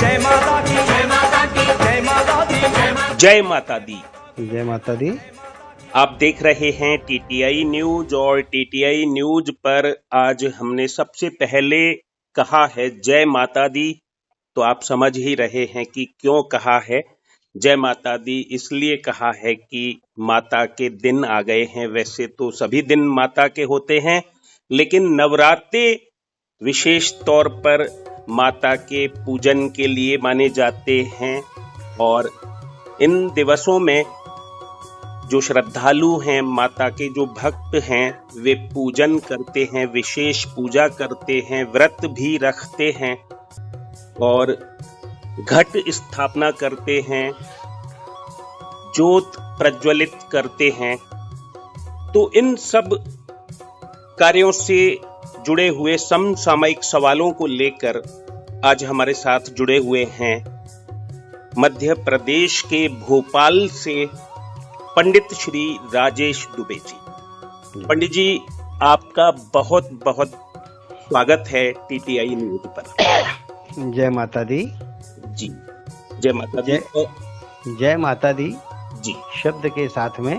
जय माता दी, जय माता दी, जय माता दी, जय माता दी। जय माता दी। आप देख रहे हैं टीटीआई न्यूज और टीटीआई न्यूज पर आज हमने सबसे पहले कहा है जय माता दी। तो आप समझ ही रहे हैं कि क्यों कहा है जय माता दी। इसलिए कहा है कि माता के दिन आ गए हैं। वैसे तो सभी दिन माता के होते हैं, लेकिन नवरात्रे विशेष तौर पर माता के पूजन के लिए माने जाते हैं। और इन दिवसों में जो श्रद्धालु हैं, माता के जो भक्त हैं, वे पूजन करते हैं, विशेष पूजा करते हैं, व्रत भी रखते हैं और घट स्थापना करते हैं, ज्योत प्रज्वलित करते हैं। तो इन सब कार्यों से जुड़े हुए समसामयिक सवालों को लेकर आज हमारे साथ जुड़े हुए हैं मध्य प्रदेश के भोपाल से पंडित श्री राजेश दुबे जी। पंडित जी, आपका बहुत बहुत स्वागत है टीटीआई न्यूज पर। जय माता दी। जी, जय माता दी। जय माता दी जी शब्द के साथ में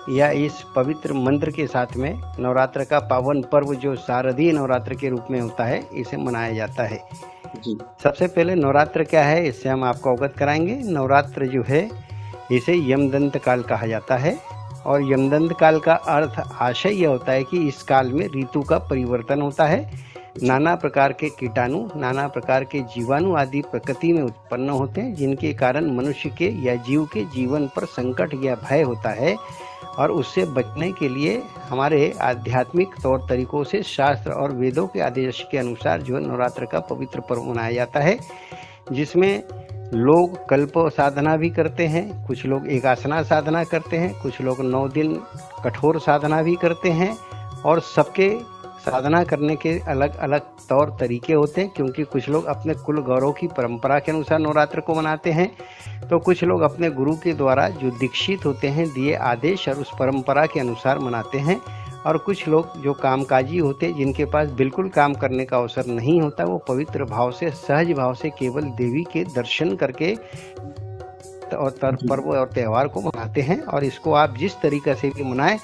या इस पवित्र मंत्र के साथ में नवरात्र का पावन पर्व जो शारदीय नवरात्र के रूप में होता है, इसे मनाया जाता है। जी, सबसे पहले नवरात्र क्या है, इससे हम आपको अवगत कराएंगे। नवरात्र जो है इसे यमदंत काल कहा जाता है और यमदंत काल का अर्थ आशय यह होता है कि इस काल में ऋतु का परिवर्तन होता है। नाना प्रकार के कीटाणु, नाना प्रकार के जीवाणु आदि प्रकृति में उत्पन्न होते हैं, जिनके कारण मनुष्य के या जीव के जीवन पर संकट या भय होता है। और उससे बचने के लिए हमारे आध्यात्मिक तौर तरीकों से शास्त्र और वेदों के आदेश के अनुसार जो नवरात्र का पवित्र पर्व मनाया जाता है, जिसमें लोग कल्प साधना भी करते हैं, कुछ लोग एकासना साधना करते हैं, कुछ लोग 9 दिन कठोर साधना भी करते हैं। और सबके साधना करने के अलग अलग तौर तरीके होते हैं, क्योंकि कुछ लोग अपने कुल गौरव की परंपरा के अनुसार नवरात्र को मनाते हैं, तो कुछ लोग अपने गुरु के द्वारा जो दीक्षित होते हैं दिए आदेश और उस परंपरा के अनुसार मनाते हैं। और कुछ लोग जो कामकाजी होते हैं, जिनके पास बिल्कुल काम करने का अवसर नहीं होता, वो पवित्र भाव से, सहज भाव से केवल देवी के दर्शन करके और पर्व और त्यौहार को मनाते हैं। और इसको आप जिस तरीक़े से भी मनाएं,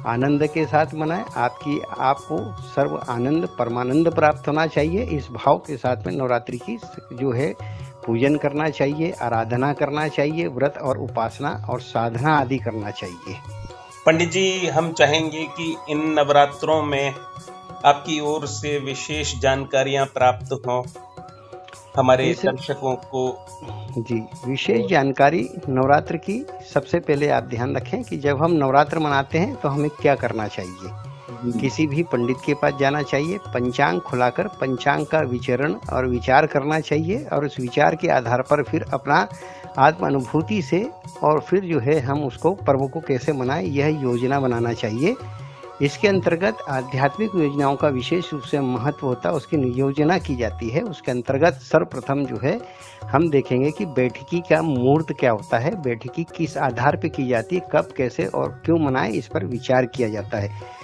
आनंद के साथ मनाएं। आपको सर्व आनंद परमानंद प्राप्त होना चाहिए। इस भाव के साथ में नवरात्रि की जो है पूजन करना चाहिए, आराधना करना चाहिए, व्रत और उपासना और साधना आदि करना चाहिए। पंडित जी, हम चाहेंगे कि इन नवरात्रों में आपकी ओर से विशेष जानकारियां प्राप्त हों हमारे दर्शकों को। जी, विशेष जानकारी नवरात्र की सबसे पहले आप ध्यान रखें कि जब हम नवरात्र मनाते हैं तो हमें क्या करना चाहिए। किसी भी पंडित के पास जाना चाहिए, पंचांग खुलाकर पंचांग का विचरण और विचार करना चाहिए और उस विचार के आधार पर फिर अपना आत्म अनुभूति से और फिर जो है हम उसको पर्व को कैसे मनाएं, यह योजना बनाना चाहिए। इसके अंतर्गत आध्यात्मिक योजनाओं का विशेष रूप से महत्व होता है, उसकी योजना की जाती है। उसके अंतर्गत सर्वप्रथम जो है हम देखेंगे कि बैठकी का मुहूर्त क्या होता है, बैठकी किस आधार पर की जाती है, कब कैसे और क्यों मनाएं, इस पर विचार किया जाता है।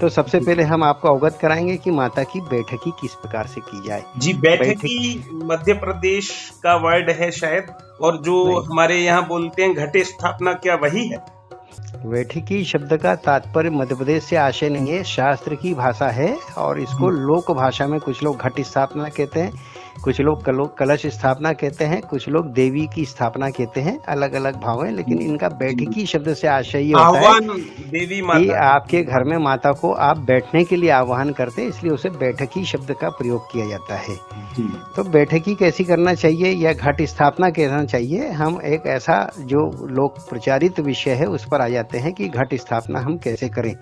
तो सबसे पहले हम आपको अवगत कराएंगे कि माता की बैठकी किस प्रकार से की जाए। जी, बैठकी मध्य प्रदेश का वर्ड है शायद, और जो हमारे यहाँ बोलते हैं घट स्थापना, क्या वही है? बैठकी शब्द का तात्पर्य मध्य प्रदेश से आशय नहीं है, शास्त्र की भाषा है और इसको लोक भाषा में कुछ लोग घट स्थापना कहते हैं, कुछ लोग कलश स्थापना कहते हैं, कुछ लोग देवी की स्थापना कहते हैं। अलग अलग भाव है, लेकिन इनका बैठकी शब्द से आशय ये होता है देवी कि आपके घर में माता को आप बैठने के लिए आह्वान करते हैं, इसलिए उसे बैठकी शब्द का प्रयोग किया जाता है। तो बैठकी कैसी करना चाहिए या घट स्थापना कहना चाहिए, हम एक ऐसा जो लोक प्रचारित विषय है उस पर आ जाते हैं कि घट स्थापना हम कैसे करें।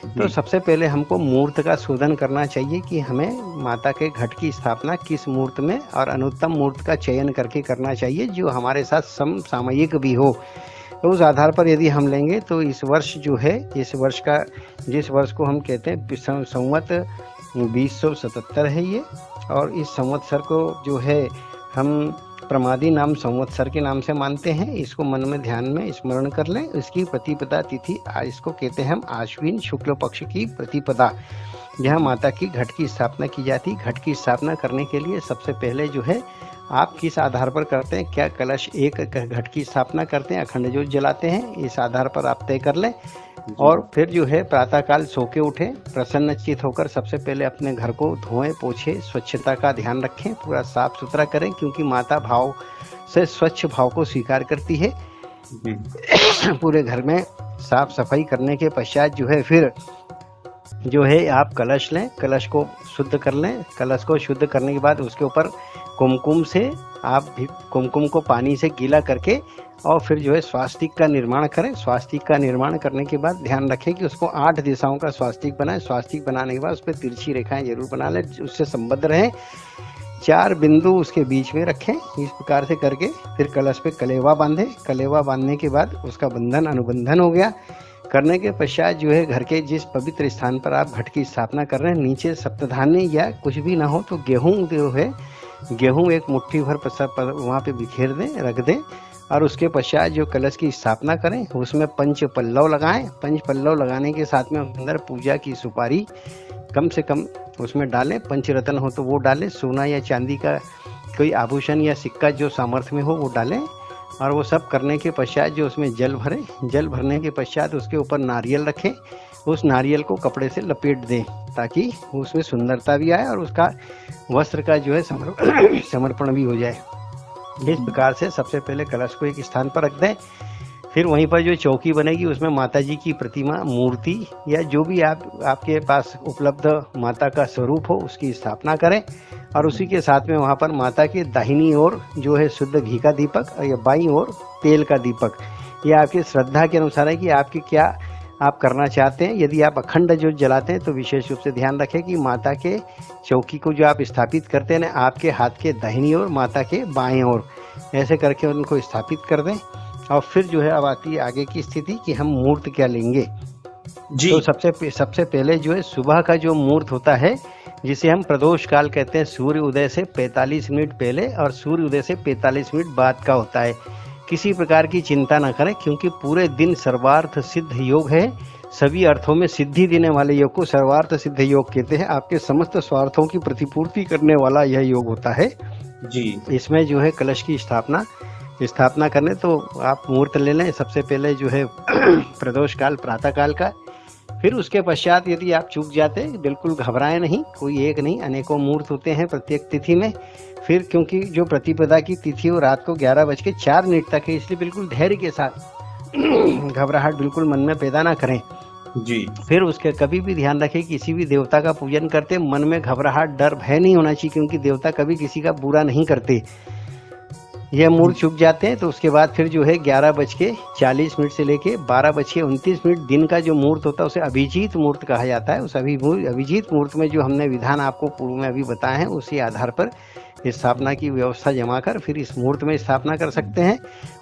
तो सबसे पहले हमको मुहूर्त का शोधन करना चाहिए कि हमें माता के घट की स्थापना किस मुहूर्त में और अनुत्तम मुहूर्त का चयन करके करना चाहिए जो हमारे साथ समसामयिक भी हो। तो उस आधार पर यदि हम लेंगे तो इस वर्ष जो है, जिस वर्ष को हम कहते हैं संवत 2077 है ये, और इस संवत्सर को जो है हम प्रमादी नाम संवत्सर के नाम से मानते हैं। इसको मन में ध्यान में स्मरण कर लें। इसकी प्रतिपदा तिथि इसको कहते हैं हम आश्विन शुक्ल पक्ष की प्रतिपदा, जहाँ माता की घट की स्थापना की जाती। घट की स्थापना करने के लिए सबसे पहले जो है आप किस आधार पर करते हैं, क्या कलश एक घट की स्थापना करते हैं, अखंड ज्योत जलाते हैं, इस आधार पर आप तय कर लें। और फिर जो है प्रातःकाल सो के उठें, प्रसन्नचित होकर सबसे पहले अपने घर को धोएं पोछें, स्वच्छता का ध्यान रखें, पूरा साफ सुथरा करें, क्योंकि माता भाव से स्वच्छ भाव को स्वीकार करती है। पूरे घर में साफ सफाई करने के पश्चात जो है फिर जो है आप कलश लें, कलश को शुद्ध कर लें। कलश को शुद्ध करने के बाद उसके ऊपर कुमकुम से आप भी कुमकुम को पानी से गीला करके और फिर जो है स्वास्तिक का निर्माण करें। स्वास्तिक का निर्माण करने के बाद ध्यान रखें कि उसको 8 दिशाओं का स्वास्तिक बनाएं। स्वास्तिक बनाने के बाद उस पर तिरछी रेखाएं जरूर बना लें, उससे संबद्ध रहें। 4 बिंदु उसके बीच में रखें। इस प्रकार से करके फिर कलश पे कलेवा बांधें। कलेवा बांधने के बाद उसका बंधन अनुबंधन हो गया। करने के पश्चात जो है घर के जिस पवित्र स्थान पर आप घट की स्थापना कर रहे हैं, नीचे सप्तधान्य या कुछ भी ना हो तो गेहूं जो है, गेहूं एक मुट्ठी भर वहाँ पे बिखेर दें, रख दें। और उसके पश्चात जो कलश की स्थापना करें उसमें पंच पल्लव लगाएं। पंच पल्लव लगाने के साथ में अंदर पूजा की सुपारी कम से कम उसमें डालें। पंचरत्न हो तो वो डालें, सोना या चांदी का कोई आभूषण या सिक्का जो सामर्थ्य में हो वो डालें। और वो सब करने के पश्चात जो उसमें जल भरें। जल भरने के पश्चात उसके ऊपर नारियल रखें। उस नारियल को कपड़े से लपेट दें ताकि उसमें सुंदरता भी आए और उसका वस्त्र का जो है समर्पण भी हो जाए। इस प्रकार से सबसे पहले कलश को एक स्थान पर रख दें। फिर वहीं पर जो चौकी बनेगी उसमें माता जी की प्रतिमा, मूर्ति या जो भी आपके पास उपलब्ध माता का स्वरूप हो उसकी स्थापना करें। और उसी के साथ में वहाँ पर माता के दाहिनी ओर जो है शुद्ध घी का दीपक या बाईं ओर तेल का दीपक। यह आपकी श्रद्धा के अनुसार है कि आपकी क्या आप करना चाहते हैं। यदि आप अखंड ज्योत जलाते हैं तो विशेष रूप से ध्यान रखें कि माता के चौकी को जो आप स्थापित करते हैं ना, आपके हाथ के दाहिनी ओर, माता के बाएं ओर, ऐसे करके उनको स्थापित कर दें। और फिर जो है अब आती है आगे की स्थिति कि हम मुहूर्त क्या लेंगे जी। तो सबसे पहले जो है सुबह का जो मुहूर्त होता है जिसे हम प्रदोष काल कहते हैं, सूर्य उदय से 45 मिनट पहले और सूर्य उदय से 45 मिनट बाद का होता है। किसी प्रकार की चिंता न करें क्योंकि पूरे दिन सर्वार्थ सिद्ध योग है। सभी अर्थों में सिद्धि देने वाले योग को सर्वार्थ सिद्ध योग कहते हैं। आपके समस्त स्वार्थों की प्रतिपूर्ति करने वाला यह योग होता है जी। इसमें जो है कलश की स्थापना करने तो आप मुहूर्त ले लें। सबसे पहले जो है प्रदोष काल प्रातः काल का। फिर उसके पश्चात यदि आप चूक जाते हैं बिल्कुल घबराएं नहीं, कोई एक नहीं अनेकों मुहूर्त होते हैं प्रत्येक तिथि में। फिर क्योंकि जो प्रतिपदा की तिथि वो रात को 11:04 तक है, इसलिए बिल्कुल धैर्य के साथ घबराहट बिल्कुल मन में पैदा ना करें जी। फिर उसके कभी भी ध्यान रखें किसी भी देवता का पूजन करते मन में घबराहट डर भय नहीं होना चाहिए, क्योंकि देवता कभी किसी का बुरा नहीं करते। यह मुहूर्त चुक जाते हैं तो उसके बाद फिर जो है 11:40 से लेके 12:29 दिन का जो मुहूर्त होता है उसे अभिजीत मुहूर्त कहा जाता है। उस अभिजीत मुहूर्त में जो हमने विधान आपको पूर्व में अभी बताए हैं उसी आधार पर स्थापना की व्यवस्था जमा कर फिर इस मुहूर्त में स्थापना कर सकते हैं।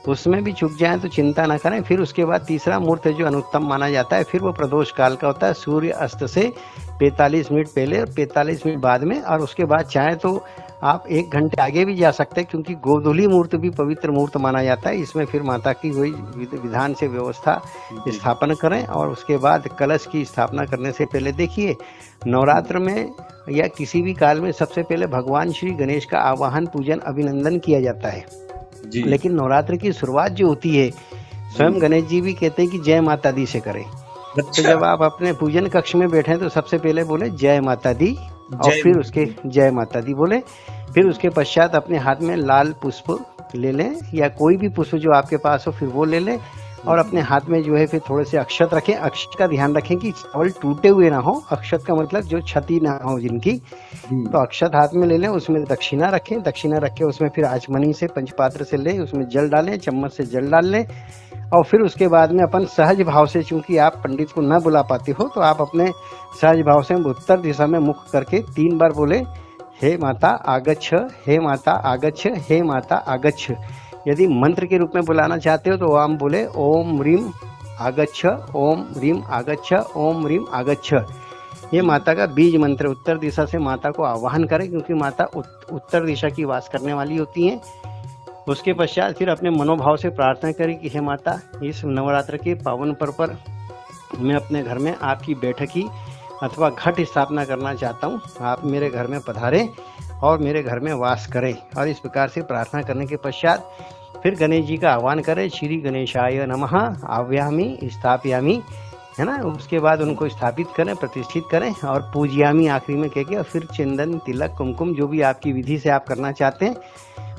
उसमें भी चुक जाए तो चिंता ना करें। फिर उसके बाद तीसरा मुहूर्त जो अनुत्तम माना जाता है, फिर वो प्रदोष काल का होता है, सूर्य अस्त से 45 मिनट पहले और 45 मिनट बाद में। और उसके बाद चाहे तो आप 1 घंटे आगे भी जा सकते हैं, क्योंकि गोधूली मुहूर्त भी पवित्र मुहूर्त माना जाता है। इसमें फिर माता की वही विधान से व्यवस्था स्थापन करें। और उसके बाद कलश की स्थापना करने से पहले देखिए, नवरात्र में या किसी भी काल में सबसे पहले भगवान श्री गणेश का आवाहन, पूजन, अभिनंदन किया जाता है जी। लेकिन नवरात्र की शुरुआत जो होती है स्वयं गणेश जी भी कहते हैं कि जय माता दी से करें। तो जब आप अपने पूजन कक्ष में बैठे तो सबसे पहले बोले जय माता दी और फिर उसके जय माता दी बोले। फिर उसके पश्चात अपने हाथ में लाल पुष्प ले लें या कोई भी पुष्प जो आपके पास हो फिर वो ले लें। और अपने हाथ में जो है फिर थोड़े से अक्षत रखें। अक्षत का ध्यान रखें कि चावल टूटे हुए ना हो। अक्षत का मतलब जो क्षति ना हो जिनकी, तो अक्षत हाथ में ले लें। उसमें दक्षिणा रखें। दक्षिणा रख के उसमें फिर आचमनी से पंचपात्र से लें, उसमें जल डालें, चम्मच से जल डाल लें। और फिर उसके बाद में अपन सहज भाव से, चूंकि आप पंडित को न बुला पाते हो तो आप अपने सहज भाव से उत्तर दिशा में मुख करके 3 बार बोले हे माता आगच्छ, हे माता आगच्छ, हे माता आगच्छ। यदि मंत्र के रूप में बुलाना चाहते हो तो हम बोले ओम ह्रीम आगच्छ, ओम ह्रीम आगच्छ, ओम ह्रीम आगच्छ। ये माता का बीज मंत्र। उत्तर दिशा से माता को आवाहन करें, क्योंकि माता उत्तर दिशा की वास करने वाली होती हैं। उसके पश्चात फिर अपने मनोभाव से प्रार्थना करें कि हे माता, इस नवरात्र के पावन पर्व पर मैं अपने घर में आपकी बैठकी अथवा घट स्थापना करना चाहता हूँ। आप मेरे घर में पधारें और मेरे घर में वास करे। और इस प्रकार से प्रार्थना करने के पश्चात फिर गणेश जी का आह्वान करें, श्री गणेशाय नमः आव्यामी स्थापयामी, है ना। उसके बाद उनको स्थापित करें, प्रतिष्ठित करें और पूज्यामी आखिरी में कह के, और फिर चंदन तिलक कुमकुम जो भी आपकी विधि से आप करना चाहते हैं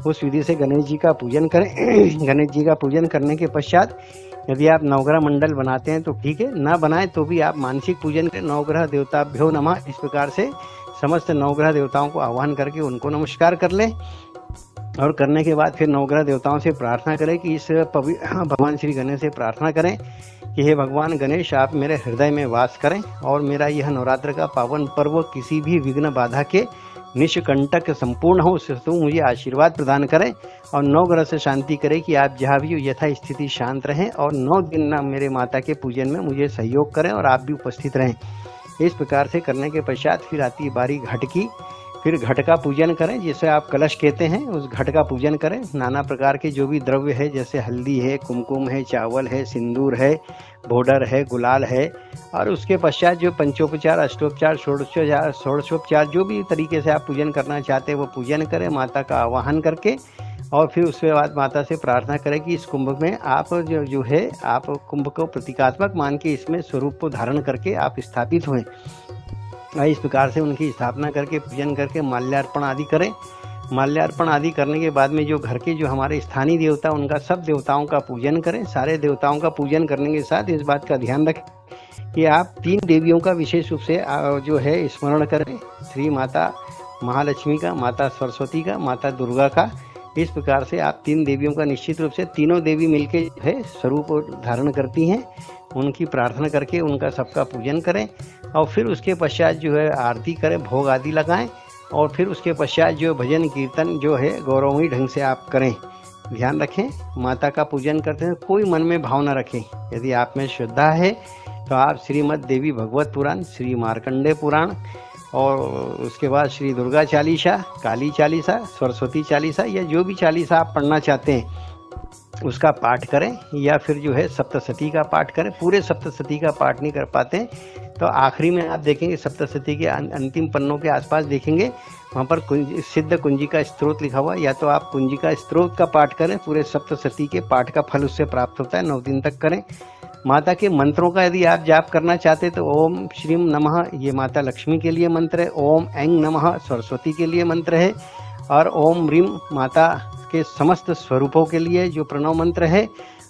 उस विधि से गणेश जी का पूजन करें। गणेश जी का पूजन करने के पश्चात यदि आप नवग्रह मंडल बनाते हैं तो ठीक है, ना बनाए तो भी आप मानसिक पूजन करें। नवग्रह देवताभ्यो नमः, इस प्रकार से समस्त नवग्रह देवताओं को आह्वान करके उनको नमस्कार कर लें। और करने के बाद फिर नवग्रह देवताओं से प्रार्थना करें कि इस भगवान श्री गणेश से प्रार्थना करें कि हे भगवान गणेश, आप मेरे हृदय में वास करें और मेरा यह नवरात्र का पावन पर्व किसी भी विघ्न बाधा के निष्कंटक संपूर्ण हो, उससे तो मुझे आशीर्वाद प्रदान करें और 9 ग्रह से शांति करें कि आप जहाँ भी हो यथा स्थिति शांत रहें और 9 दिन ना मेरे माता के पूजन में मुझे सहयोग करें और आप भी उपस्थित रहें। इस प्रकार से करने के पश्चात फिर आती है बारी घट की। फिर घट का पूजन करें, जिसे आप कलश कहते हैं, उस घट का पूजन करें। नाना प्रकार के जो भी द्रव्य है, जैसे हल्दी है, कुमकुम है, चावल है, सिंदूर है, बॉर्डर है, गुलाल है, और उसके पश्चात जो पंचोपचार, अष्टोपचार, षोडशोपचार जो भी तरीके से आप पूजन करना चाहते हैं वो पूजन करें माता का आवाहन करके। और फिर उसके बाद माता से प्रार्थना करें कि इस कुंभ में आप जो है आप कुंभ को प्रतीकात्मक मान के इसमें स्वरूप को धारण करके आप स्थापित हुए। इस प्रकार से उनकी स्थापना करके पूजन करके माल्यार्पण आदि करें। माल्यार्पण आदि करने के बाद में जो घर के जो हमारे स्थानीय देवता, उनका सब देवताओं का पूजन करें। सारे देवताओं का पूजन करने के साथ इस बात का ध्यान रखें कि आप 3 देवियों का विशेष रूप से जो है स्मरण करें, श्री माता महालक्ष्मी का, माता सरस्वती का, माता दुर्गा का। इस प्रकार से आप 3 देवियों का निश्चित रूप से, तीनों देवी मिलके जो है स्वरूप धारण करती हैं, उनकी प्रार्थना करके उनका सबका पूजन करें। और फिर उसके पश्चात जो है आरती करें, भोग आदि लगाएं और फिर उसके पश्चात जो भजन कीर्तन जो है गौरवमयी ढंग से आप करें। ध्यान रखें, माता का पूजन करते हैं कोई मन में भाव न रखें। यदि आप में श्रद्धा है तो आप श्रीमद् देवी भगवत पुराण, श्री मार्कंडेय पुराण और उसके बाद श्री दुर्गा चालीसा, काली चालीसा, सरस्वती चालीसा या जो भी चालीसा आप पढ़ना चाहते हैं उसका पाठ करें, या फिर जो है सप्तशती का पाठ करें। पूरे सप्तशती का पाठ नहीं कर पाते तो आखिरी में आप देखेंगे सप्तशती के अंतिम पन्नों के आसपास देखेंगे वहाँ पर सिद्ध कुंजिका स्त्रोत लिखा हुआ, या तो आप कुंजिका स्त्रोत का पाठ करें। पूरे सप्तशती के पाठ का फल उससे प्राप्त होता है। 9 दिन तक करें। माता के मंत्रों का यदि आप जाप करना चाहते तो ओम श्रीम नमः, ये माता लक्ष्मी के लिए मंत्र है। ओम ऐं नमः सरस्वती के लिए मंत्र है। और ओम ह्रीं माता के समस्त स्वरूपों के लिए जो प्रणव मंत्र है।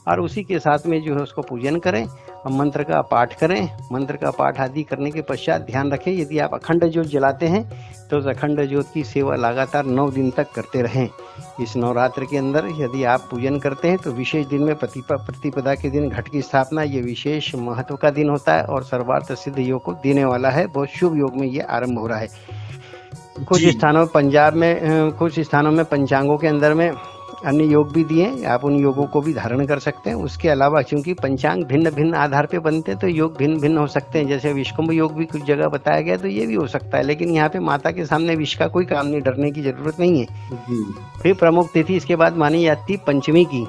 और उसी के साथ में जो है उसको पूजन करें और मंत्र का पाठ करें। मंत्र का पाठ आदि करने के पश्चात ध्यान रखें, यदि आप अखंड ज्योत जलाते हैं तो उस अखंड ज्योत की सेवा लगातार 9 दिन तक करते रहें। इस नवरात्र के अंदर यदि आप पूजन करते हैं तो विशेष दिन में प्रतिपदा के दिन घट की स्थापना, ये विशेष महत्व का दिन होता है और सर्वार्थ सिद्ध योग को देने वाला है। बहुत शुभ योग में ये आरंभ हो रहा है। कुछ स्थानों पंजाब में, कुछ स्थानों में पंचांगों के अंदर में अन्य योग भी दिए, आप उन योगों को भी धारण कर सकते हैं। उसके अलावा चूंकि पंचांग भिन्न भिन्न आधार पे बनते हैं तो योग भिन्न भिन्न हो सकते हैं। जैसे विषकुंभ योग भी कुछ जगह बताया गया तो ये भी हो सकता है, लेकिन यहाँ पे माता के सामने विष का कोई काम नहीं, डरने की जरूरत नहीं है। फिर प्रमुख तिथि इसके बाद मानी जाती पंचमी की।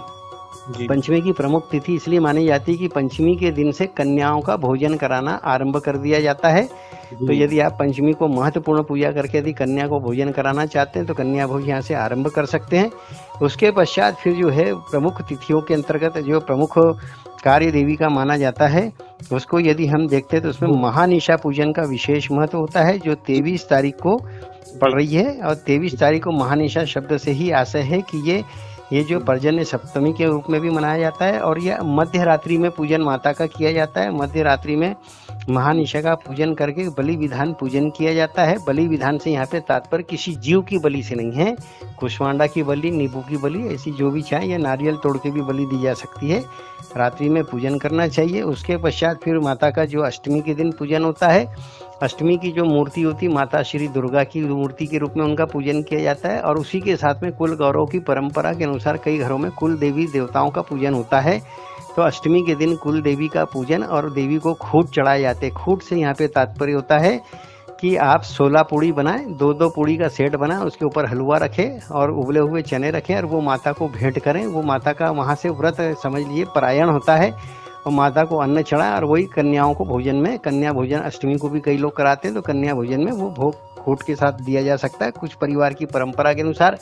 पंचमी की प्रमुख तिथि इसलिए मानी जाती है कि पंचमी के दिन से कन्याओं का भोजन कराना आरंभ कर दिया जाता है। तो यदि आप पंचमी को महत्वपूर्ण पूजा करके यदि कन्या को भोजन कराना चाहते हैं तो कन्या भोज यहाँ से आरंभ कर सकते हैं। उसके पश्चात फिर जो है प्रमुख तिथियों के अंतर्गत जो प्रमुख कार्य देवी का माना जाता है उसको यदि हम देखते हैं तो उसमें महानिशा पूजन का विशेष महत्व होता है, जो 23 तारीख को पड़ रही है। और 23 तारीख को महानिशा शब्द से ही आशय है कि ये जो पर्जन्य सप्तमी के रूप में भी मनाया जाता है और यह मध्य रात्रि में पूजन माता का किया जाता है। मध्य रात्रि में महानिशा का पूजन करके बलि विधान पूजन किया जाता है। बलि विधान से यहाँ पे तात्पर्य किसी जीव की बलि से नहीं है। कुष्मांडा की बलि, नींबू की बलि, ऐसी जो भी चाहे या नारियल तोड़ के भी बलि दी जा सकती है। रात्रि में पूजन करना चाहिए। उसके पश्चात फिर माता का जो अष्टमी के दिन पूजन होता है, अष्टमी की जो मूर्ति होती है माता श्री दुर्गा की मूर्ति के रूप में उनका पूजन किया जाता है। और उसी के साथ में कुल गौरव की परंपरा के अनुसार कई घरों में कुल देवी देवताओं का पूजन होता है। तो अष्टमी के दिन कुल देवी का पूजन और देवी को खूट चढ़ाए जाते हैं। खूट से यहाँ पे तात्पर्य होता है कि आप 16 पूड़ी बनाएं, 2-2 पूड़ी का सेट बनाएं, उसके ऊपर हलवा रखें और उबले हुए चने रखें और वो माता को भेंट करें। वो माता का वहाँ से व्रत समझ लीजिए परायण होता है और माता को अन्न चढ़ाएं और वही कन्याओं को भोजन में, कन्या भोजन अष्टमी को भी कई लोग कराते हैं तो कन्या भोजन में वो भोग खूंट के साथ दिया जा सकता है। कुछ परिवार की परंपरा के अनुसार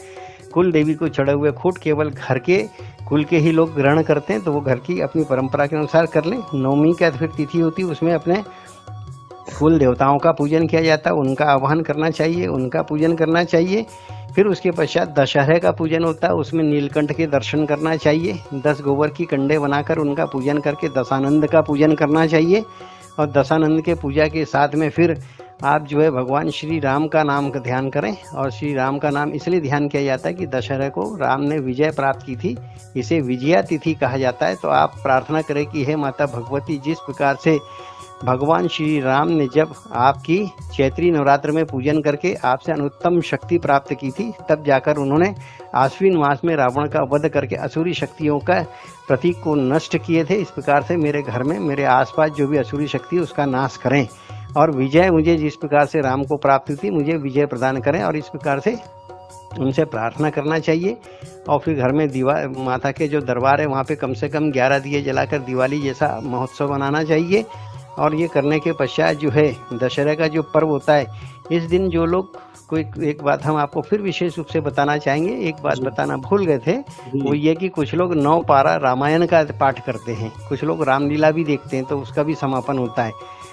कुल देवी को चढ़े हुए खूंट केवल घर के कुल के ही लोग ग्रहण करते हैं, तो वो घर की अपनी परंपरा के अनुसार कर लें। नवमी का फिर तिथि होती है, उसमें अपने कुल देवताओं का पूजन किया जाता है, उनका आह्वान करना चाहिए, उनका पूजन करना चाहिए। फिर उसके पश्चात दशहरे का पूजन होता है, उसमें नीलकंठ के दर्शन करना चाहिए। 10 गोबर की कंडे बनाकर उनका पूजन करके दशानंद का पूजन करना चाहिए। और दशानंद के पूजा के साथ में फिर आप जो है भगवान श्री राम का नाम का ध्यान करें। और श्री राम का नाम इसलिए ध्यान किया जाता है कि दशहरे को राम ने विजय प्राप्त की थी, इसे विजया तिथि कहा जाता है। तो आप प्रार्थना करें कि हे माता भगवती, जिस प्रकार से भगवान श्री राम ने जब आपकी चैत्री नवरात्र में पूजन करके आपसे अनुत्तम शक्ति प्राप्त की थी, तब जाकर उन्होंने आश्विन मास में रावण का वध करके असुरी शक्तियों का प्रतीक को नष्ट किए थे। इस प्रकार से मेरे घर में, मेरे आसपास जो भी असुरी शक्ति है उसका नाश करें, और विजय मुझे जिस प्रकार से राम को प्राप्त हुई थी, मुझे विजय प्रदान करें। और इस प्रकार से उनसे प्रार्थना करना चाहिए। और फिर घर में माता के जो दरबार है वहाँ पे कम से कम 11 दिए जलाकर दिवाली जैसा महोत्सव मनाना चाहिए। और ये करने के पश्चात जो है दशहरा का जो पर्व होता है, इस दिन जो लोग कोई एक बात हम आपको फिर विशेष रूप से बताना चाहेंगे, एक बात बताना भूल गए थे, वो ये कि कुछ लोग 9 पारा रामायण का पाठ करते हैं, कुछ लोग रामलीला भी देखते हैं, तो उसका भी समापन होता है।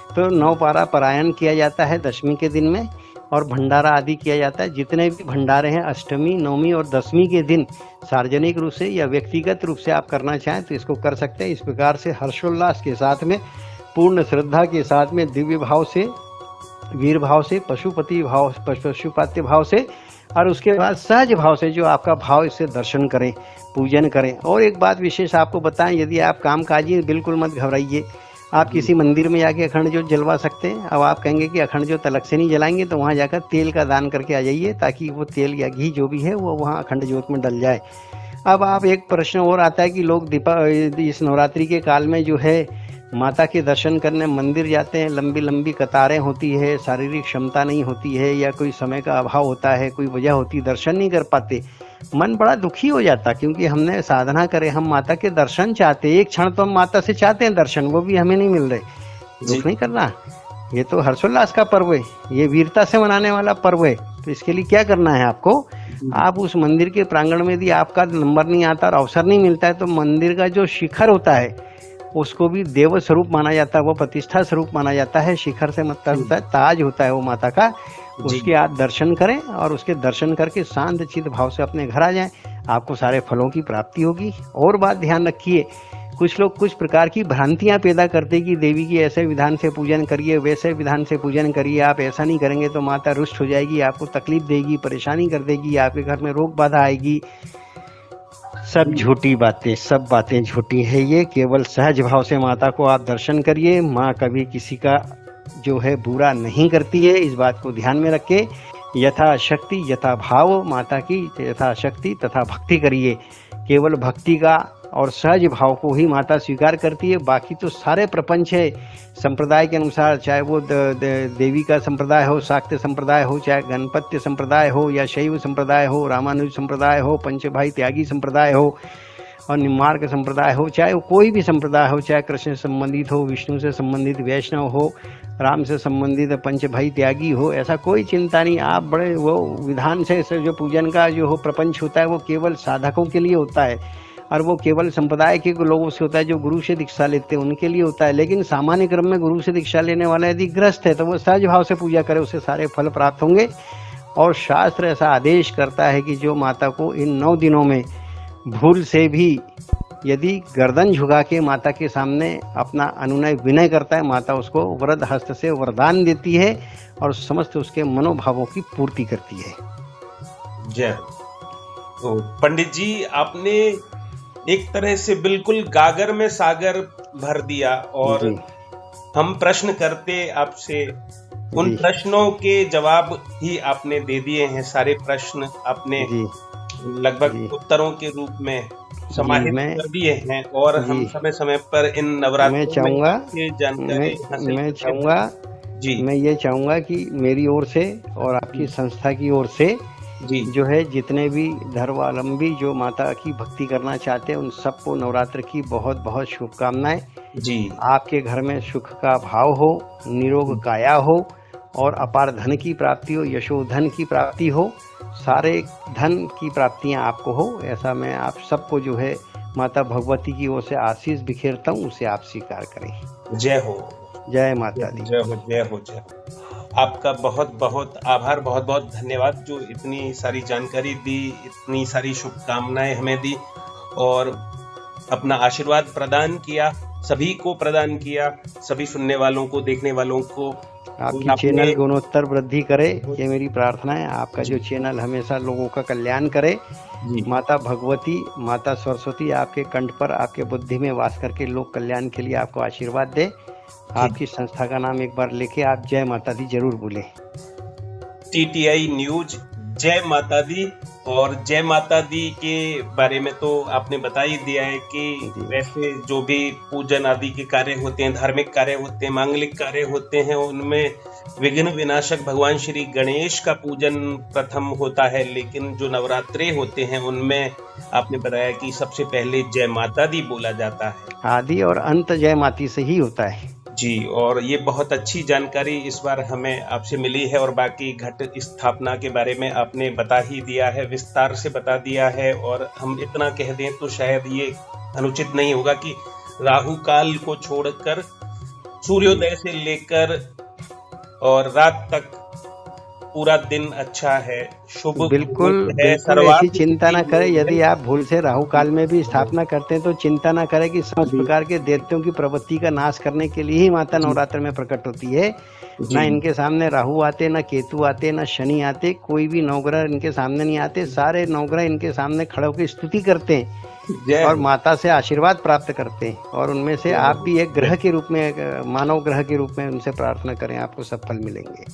तो 9 पारा पारायण किया जाता है दशमी के दिन में, और भंडारा आदि किया जाता है। जितने भी भंडारे हैं अष्टमी, नवमी और दशमी के दिन सार्वजनिक रूप से या व्यक्तिगत रूप से आप करना चाहें तो इसको कर सकते हैं। इस प्रकार से हर्षोल्लास के साथ में, पूर्ण श्रद्धा के साथ में, दिव्य भाव से, वीर भाव से, पशुपति भाव, पशुपात्य भाव से, और उसके बाद सहज भाव से जो आपका भाव, इससे दर्शन करें, पूजन करें। और एक बात विशेष आपको बताएं, यदि आप कामकाजी, बिल्कुल मत घबराइए। आप किसी मंदिर में जाके अखंड ज्योत जलवा सकते हैं। अब आप कहेंगे कि अखंड ज्योत अलग से नहीं जलाएंगे, तो वहाँ जाकर तेल का दान करके आ जाइए, ताकि वो तेल या घी जो भी है वो वहाँ अखंड ज्योत में डल जाए। अब आप एक प्रश्न और आता है कि लोग इस नवरात्रि के काल में जो है माता के दर्शन करने मंदिर जाते हैं, लंबी लंबी कतारें होती है, शारीरिक क्षमता नहीं होती है, या कोई समय का अभाव होता है, कोई वजह होती, दर्शन नहीं कर पाते। मन बड़ा दुखी हो जाता, क्योंकि हमने साधना करे, हम माता के दर्शन चाहते, एक क्षण तो हम माता से चाहते हैं दर्शन, वो भी हमें नहीं मिल रहे। दुख नहीं करना, ये तो हर्षोल्लास का पर्व है, ये वीरता से मनाने वाला पर्व है। तो इसके लिए क्या करना है आपको, आप उस मंदिर के प्रांगण में यदि आपका नंबर नहीं आता और अवसर नहीं मिलता है, तो मंदिर का जो शिखर होता है उसको भी देव स्वरूप माना जाता है, वो प्रतिष्ठा स्वरूप माना जाता है। शिखर से मतलब होता है ताज होता है वो माता का, उसके आप दर्शन करें, और उसके दर्शन करके शांत चित्त भाव से अपने घर आ जाएं, आपको सारे फलों की प्राप्ति होगी। और बात ध्यान रखिए, कुछ लोग कुछ प्रकार की भ्रांतियां पैदा करते कि देवी की ऐसे विधान से पूजन करिए, वैसे विधान से पूजन करिए, आप ऐसा नहीं करेंगे तो माता रुष्ट हो जाएगी, आपको तकलीफ देगी, परेशानी कर देगी, आपके घर में रोग बाधा आएगी। सब झूठी बातें, सब बातें झूठी है। ये केवल सहज भाव से माता को आप दर्शन करिए। माँ कभी किसी का जो है बुरा नहीं करती है, इस बात को ध्यान में रखे। यथा शक्ति यथा भाव, माता की यथा शक्ति तथा भक्ति करिए। केवल भक्ति का और सहज भाव को ही माता स्वीकार करती है। बाकी तो सारे प्रपंच है संप्रदाय के अनुसार, चाहे वो देवी का संप्रदाय हो, शाक्य संप्रदाय हो, चाहे गणपत्य संप्रदाय हो, या शैव संप्रदाय हो, रामानुज संप्रदाय हो, पंच भाई त्यागी संप्रदाय हो, और निम्बार्क संप्रदाय हो, चाहे वो कोई भी संप्रदाय हो, चाहे कृष्ण से संबंधित हो, विष्णु से संबंधित वैष्णव हो, राम से संबंधित पंच भाई त्यागी हो, ऐसा कोई चिंता नहीं। आप बड़े वो विधान से जो पूजन का जो हो प्रपंच होता है वो केवल साधकों के लिए होता है, और वो केवल संप्रदाय के लोगों से होता है, जो गुरु से दीक्षा लेते हैं उनके लिए होता है। लेकिन सामान्य क्रम में गुरु से दीक्षा लेने वाला यदि ग्रस्त है तो वो सहज भाव से पूजा करे, उसे सारे फल प्राप्त होंगे। और शास्त्र ऐसा आदेश करता है कि जो माता को इन 9 दिनों में भूल से भी यदि गर्दन झुका के माता के सामने अपना अनुनय विनय करता है, माता उसको वरद हस्त से वरदान देती है और समस्त उसके मनोभावों की पूर्ति करती है। जय। तो पंडित जी, आपने एक तरह से बिल्कुल गागर में सागर भर दिया, और हम प्रश्न करते आपसे, उन प्रश्नों के जवाब ही आपने दे दिए हैं। सारे प्रश्न आपने लगभग उत्तरों के रूप में समाहित कर दिए हैं, और हम समय समय पर इन नवरात्रों में जानकारी मैं ये चाहूंगा कि मेरी ओर से और आपकी संस्था की ओर से जो है जितने भी धर्मावलंबी जो माता की भक्ति करना चाहते हैं उन सबको नवरात्र की बहुत बहुत शुभकामनाएं जी। आपके घर में सुख का भाव हो, निरोग काया हो, और अपार धन की प्राप्ति हो, यशोधन की प्राप्ति हो, सारे धन की प्राप्तियां आपको हो, ऐसा मैं आप सबको जो है माता भगवती की ओर से आशीष बिखेरता हूँ, उसे आप स्वीकार करें। जय हो। जय माता दी। जय हो, जय हो, जय हो। आपका बहुत बहुत आभार, बहुत बहुत धन्यवाद जो इतनी सारी जानकारी दी, इतनी सारी शुभकामनाएं हमें दी और अपना आशीर्वाद प्रदान किया, सभी को प्रदान किया, सभी सुनने वालों को, देखने वालों को। आपकी चैनल गुणोत्तर वृद्धि करे, ये मेरी प्रार्थना है। आपका जो चैनल हमेशा लोगों का कल्याण करे। माता भगवती, माता सरस्वती आपके कंठ पर, आपके बुद्धि में वास करके लोक कल्याण के लिए आपको आशीर्वाद दे। आपकी संस्था का नाम एक बार लेके आप जय माता दी जरूर बोले। टीटीआई न्यूज जय माता दी। और जय माता दी के बारे में तो आपने बता ही दिया है कि वैसे जो भी पूजन आदि के कार्य होते हैं, धार्मिक कार्य होते हैं, मांगलिक कार्य होते हैं, उनमें विघ्न विनाशक भगवान श्री गणेश का पूजन प्रथम होता है, लेकिन जो नवरात्रे होते हैं उनमें आपने बताया कि सबसे पहले जय माता दी बोला जाता है। आदि और अंत जय माती से ही होता है जी। और ये बहुत अच्छी जानकारी इस बार हमें आपसे मिली है और बाकी घट स्थापना के बारे में आपने बता ही दिया है, विस्तार से बता दिया है। और हम इतना कह दें तो शायद ये अनुचित नहीं होगा कि राहु काल को छोड़कर सूर्योदय से लेकर और रात तक पूरा दिन अच्छा है, शुभ बिल्कुल है। ऐसी चिंता ना करें। यदि आप भूल से राहु काल में भी स्थापना करते हैं तो चिंता ना करें कि समस्त प्रकार के दैत्यों की प्रवृत्ति का नाश करने के लिए ही माता नवरात्र में प्रकट होती है। ना इनके सामने राहु आते, ना केतु आते, ना शनि आते, कोई भी नवग्रह इनके सामने नहीं आते। सारे नवग्रह इनके सामने खड़े होकर स्तुति करते हैं और माता से आशीर्वाद प्राप्त करते हैं। और उनमें से आप भी एक ग्रह के रूप में, मानव ग्रह के रूप में उनसे प्रार्थना करें, आपको सब फल मिलेंगे।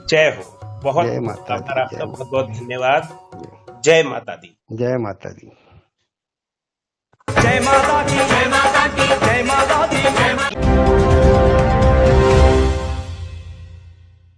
जय हो। बहुत जय माता दी। आपका बहुत बहुत धन्यवाद। जय माता दी। जय माता दी। जय माता